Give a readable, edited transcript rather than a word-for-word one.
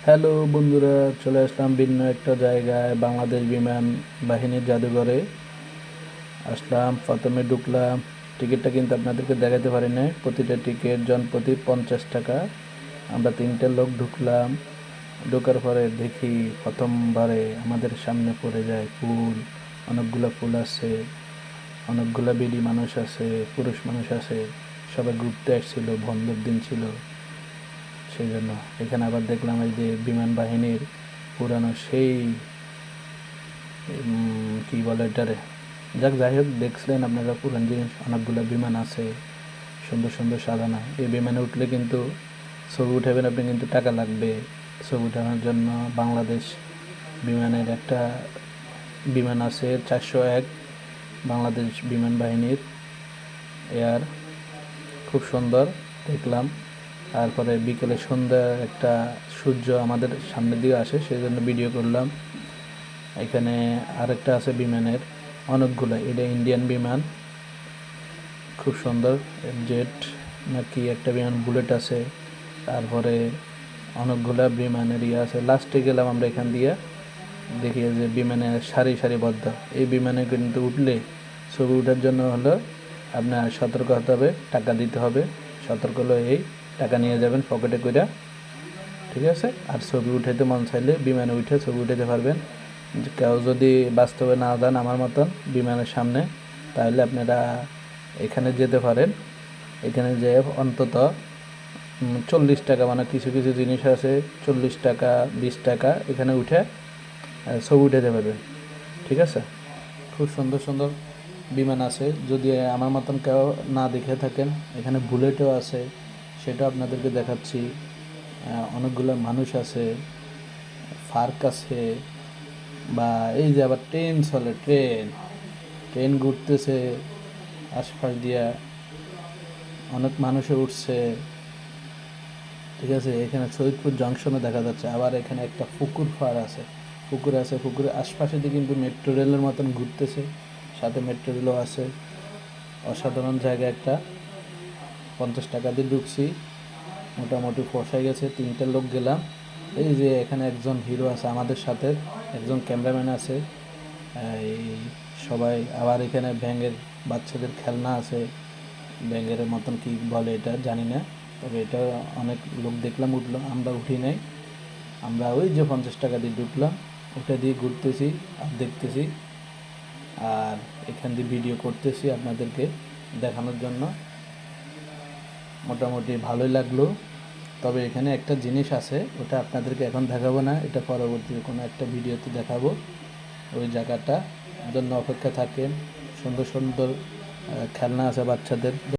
Hello বন্ধুরা, চলে আসলাম ভিন্ন একটা জায়গায়, বাংলাদেশ বিমান বাহিনীর জাদুঘরে আসলাম। প্রথমে ঢুকলাম, টিকিটটা কিন্তু আপনাদেরকে দেখাতে পারি না। প্রতিটা টিকিট জনপ্রতি 50 টাকা। আমরা 3টে লোক ঢুকলাম। ঢোকার পরে দেখি প্রথমবারে আমাদের সামনে পড়ে যায় ফুল। অনেকগুলো ফুল আছে, অনেকগুলো বিডি মানুষ আছে, পুরুষ মানুষ আছে। সবাই ঘুরতে আসছিল, বন্ধের দিন ছিল সেই জন্য। এখানে আবার দেখলাম এই যে বিমান বাহিনীর পুরানো সেই কি বলে এটারে, যাই হোক দেখছিলেন আপনারা পুরান জিনিস। অনেকগুলো বিমান আছে, সুন্দর সুন্দর সাজানো। এই বিমানে উঠলে কিন্তু ছবি উঠাবেন আপনি, কিন্তু টাকা লাগবে ছবি উঠানোর জন্য। বাংলাদেশ বিমানের একটা বিমান আছে 401, বাংলাদেশ বিমান বাহিনীর এয়ার, খুব সুন্দর দেখলাম। তারপরে বিকেলে সন্ধ্যা একটা সূর্য আমাদের সামনের দিকে আসে, সেই জন্য ভিডিও করলাম। এখানে আরেকটা আছে বিমানের, অনেকগুলো। এটা ইন্ডিয়ান বিমান, খুব সুন্দর। জেট নাকি একটা বিমান, বুলেট আছে। তারপরে অনেকগুলা বিমানের আছে। লাস্টে গেলাম আমরা এখান দিয়ে, দেখি যে বিমানের সারি সারিবদ্ধ। এই বিমানে কিন্তু উঠলে ছবি ওঠার জন্য হলো আপনার সতর্ক হতে হবে, টাকা দিতে হবে। সতর্ক হলো এই, টাকা নিয়ে যাবেন পকেটে করে, ঠিক আছে। আর ছবি উঠাইতে মন চাইলে বিমানে উঠে ছবি উঠাতে পারবেন। কেউ যদি বাস্তবে না যান আমার মতন বিমানের সামনে, তাহলে আপনারা এখানে যেতে পারেন। এখানে যে অন্তত 40 টাকা, মানে কিছু কিছু জিনিস আছে 40 টাকা 20 টাকা, এখানে উঠে ছবি উঠাতে পারবেন, ঠিক আছে। খুব সুন্দর সুন্দর বিমান আছে। যদি আমার মতন কেউ না দেখে থাকেন, এখানে বুলেটও আছে, সেটা আপনাদেরকে দেখাচ্ছি। অনেকগুলো মানুষ আছে, পার্ক আছে। বা এই যে আবার ট্রেন চলে, ট্রেন ঘুরতেছে আশপাশ দিয়া, অনেক মানুষে উঠছে, ঠিক আছে। এখানে সৈয়দপুর জংশনে দেখা যাচ্ছে। আবার এখানে একটা পুকুর পাড় আছে, পুকুর আছে, পুকুরের আশপাশে দিয়ে কিন্তু মেট্রো রেলের মতন ঘুরতেছে, সাথে মেট্রো রেলও আছে। অসাধারণ জায়গা একটা। 50 টাকা দিয়ে ঢুকছি, মোটামুটি পোষায় গেছে। 3টে লোক গেলাম। এই যে এখানে একজন হিরো আছে আমাদের সাথে, একজন ক্যামেরাম্যান আছে। এই সবাই আবার এখানে ব্যাঙের বাচ্চাদের খেলনা আছে, ব্যাঙের মতন কি বলে এটা জানি না, তবে এটা অনেক লোক দেখলাম উঠলো। আমরা উঠি নাই, আমরা ওই যে 50 টাকা দিয়ে ঢুকলাম, ওটা দিয়ে ঘুরতেছি আর দেখতেছি, আর এখান দিয়ে ভিডিও করতেছি আপনাদেরকে দেখানোর জন্য। মোটামুটি ভালোই লাগলো। তবে এখানে একটা জিনিস আছে, ওটা আপনাদেরকে এখন দেখাবো না, এটা পরবর্তীতে কোনো একটা ভিডিওতে দেখাবো। ওই জায়গাটা জন্য অপেক্ষা থাকেন। সুন্দর সুন্দর খেলনা আছে বাচ্চাদের।